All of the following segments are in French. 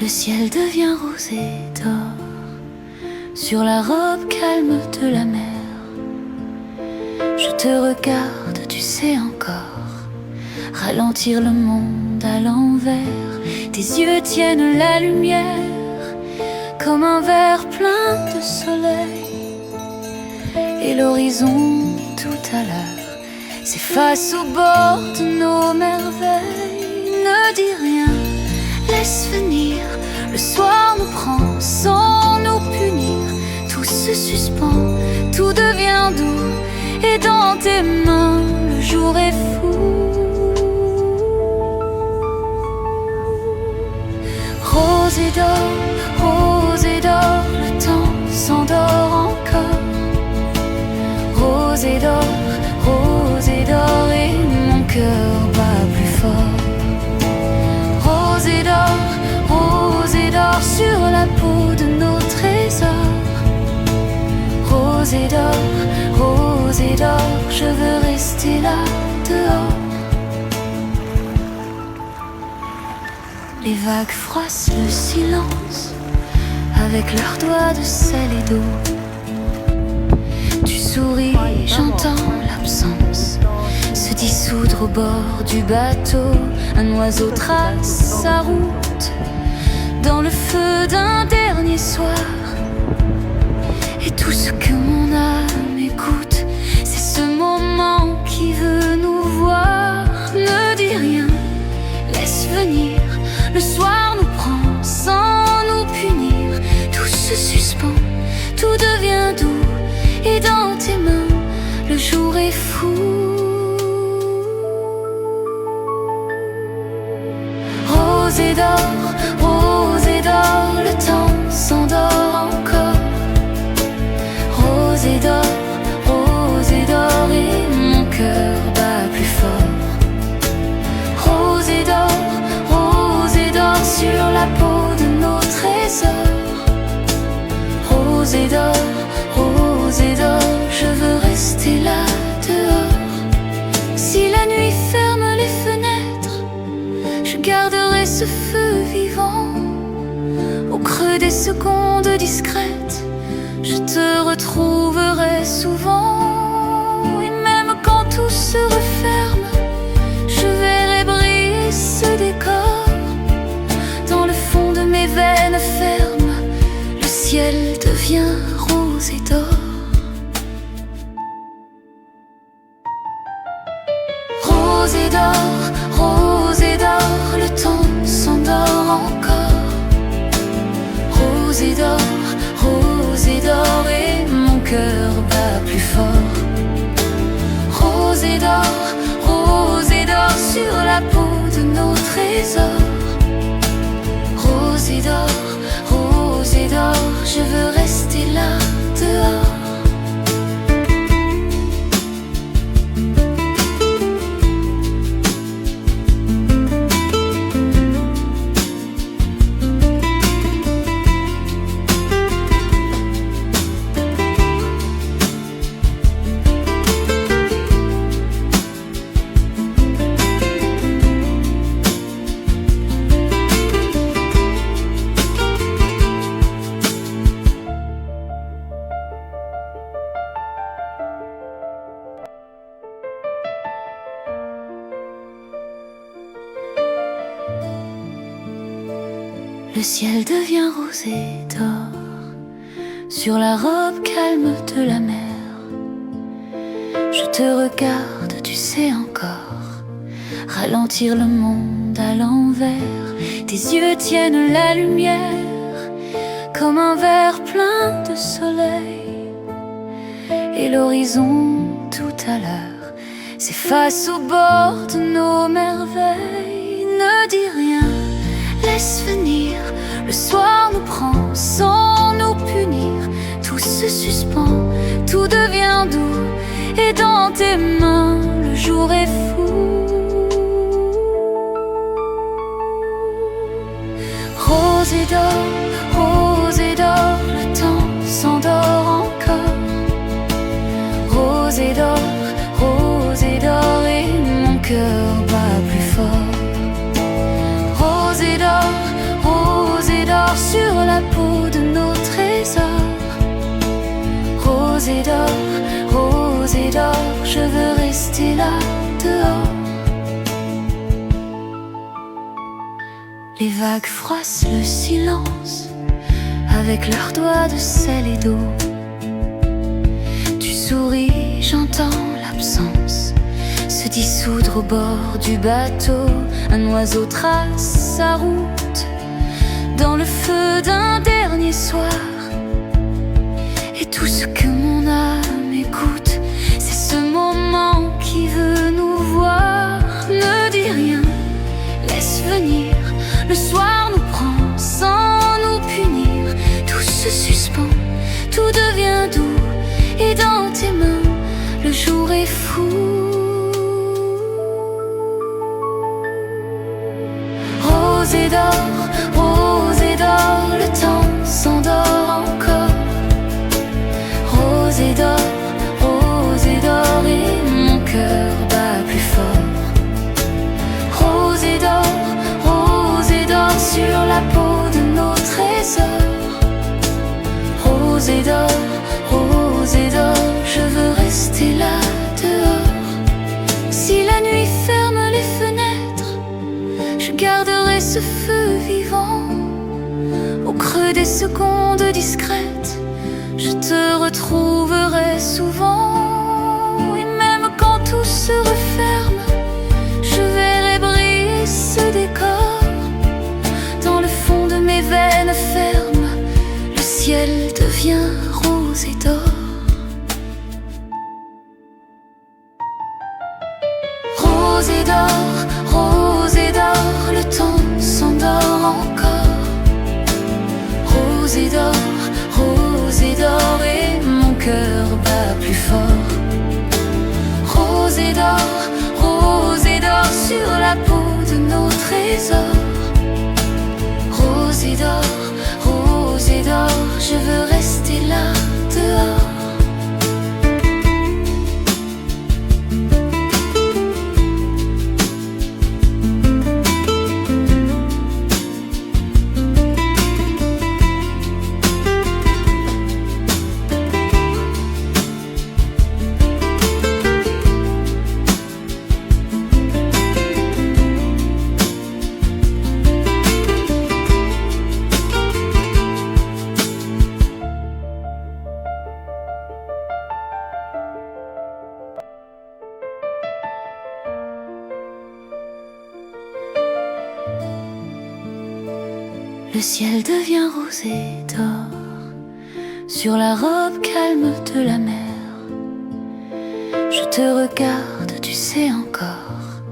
Le ciel devient rose et d'or sur la robe calme de la mer. Je te regarde, tu sais encore ralentir le monde à l'envers. Tes yeux tiennent la lumière comme un verre plein de soleil. Et l'horizon tout à l'heure s'efface au bord de nos merveilles. Ne dis rien, laisse venir. Le soir nous prend sans nous punir. Tout se suspend, tout devient doux. Et dans tes mains, le jour est fou. Rose et d'or, le temps s'endort encore. Rose et d'or, et mon cœur bat plus fort. Rose et d'or sur la peau de nos trésors. Rose et d'or, je veux rester là dehors. Les vagues froissent le silence avec leurs doigts de sel et d'eau. Tu souris, j'entends l'absence se dissoudre au bord du bateau. Un oiseau trace sa route dans le feu d'un dernier soir. Et tout ce que mon âme écoute, c'est ce moment qui veut nous voir. Ne dis rien, laisse venir. Le soir nous prend sans nous punir. Tout se suspend, tout devient doux. Et dans tes mains, le jour est fou. Rose et d'or, le temps s'endort encore. Rose et d'or, et mon cœur bat plus fort. Rose et d'or sur la peau de nos trésors. Rose et d'or, je veux rester là dehors. Si la nuit ferme les fenêtres, je garderai ce feu vivant. Au creux des secondes discrètes, je te retrouverai souvent. Et même quand tout se referme, je verrai briller ce décor. Dans le fond de mes veines fermes, le ciel devient rose et d'or. Rose et d'or, le temps s'endort encore. Rose et d'or, et mon cœur bat plus fort. Rose et d'or sur la peau de nos trésors. Rose et d'or, je veux rester là dehors. Le ciel devient rose et d'or sur la robe calme de la mer. Je te regarde, tu sais encore ralentir le monde à l'envers. Tes yeux tiennent la lumière comme un verre plein de soleil. Et l'horizon tout à l'heure s'efface au bord de nos merveilles. Ne dis rien, laisse venir. Le soir nous prend sans nous punir. Tout se suspend, tout devient doux. Et dans tes mains, le jour est fou. Rose et d'or, le temps s'endort encore. Rose et d'or, et mon cœur bat plus fort. Rose et d'or, d'or, je veux rester là dehors. Les vagues froissent le silence avec leurs doigts de sel et d'eau. Tu souris, j'entends l'absence se dissoudre au bord du bateau. Un oiseau trace sa route dans le feu d'un dernier soir. Et tout ce que mon âme écoute, c'est ce moment qui veut nous voir. Ne dis rien, laisse venir. Le soir nous prend sans nous punir. Tout se suspend, tout devient doux. Et dans tes mains, le jour est fou. Rose et d'or, le temps s'endort encore. Rose et d'or, et mon cœur bat plus fort. Rose et d'or, sur la peau de nos trésors. Rose et d'or, je veux rester là dehors. Si la nuit ferme les fenêtres, je garderai ce feu vivant. Au creux des secondes discrètes, je te retrouverai souvent. Et même quand tout se referme, je verrai briller ce décor. Dans le fond de mes veines fermes, le ciel devient rose et d'or. Rose et d'or, le temps s'endort encore. Rose et d'or, et mon cœur bat plus fort. Rose et d'or, sur la peau de nos trésors. Rose et d'or, je veux rester là dehors. Le ciel devient rose et d'or sur la robe calme de la mer. Je te regarde, tu sais encore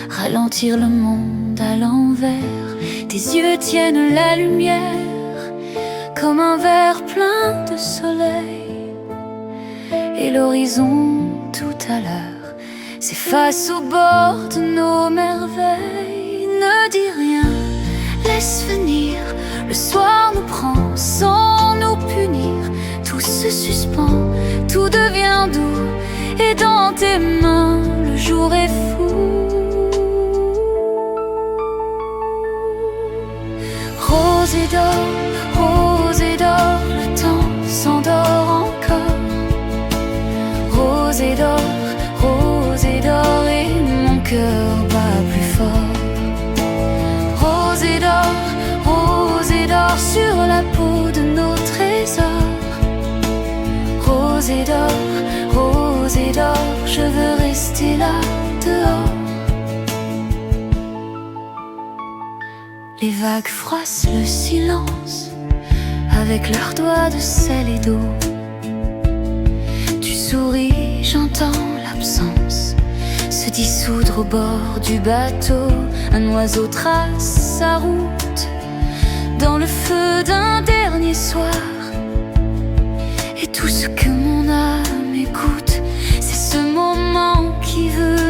ralentir le monde à l'envers. Tes yeux tiennent la lumière comme un verre plein de soleil. Et l'horizon tout à l'heure s'efface au bord de nos merveilles. Ne dis rien, laisse venir. Le soir nous prend sans nous punir. Tout se suspend, tout devient doux. Et dans tes mains, le jour est fou. Rose et d'or, le temps s'endort encore. Rose et d'or, et mon cœur bat plus fort. Rose et d'or, sur la peau de nos trésors. Rose et d'or, je veux rester là dehors. Les vagues froissent le silence avec leurs doigts de sel et d'eau. Tu souris, j'entends l'absence se dissoudre au bord du bateau. Un oiseau trace sa route dans le feu d'un dernier soir. Et tout ce que mon âme écoute, c'est ce moment qui veut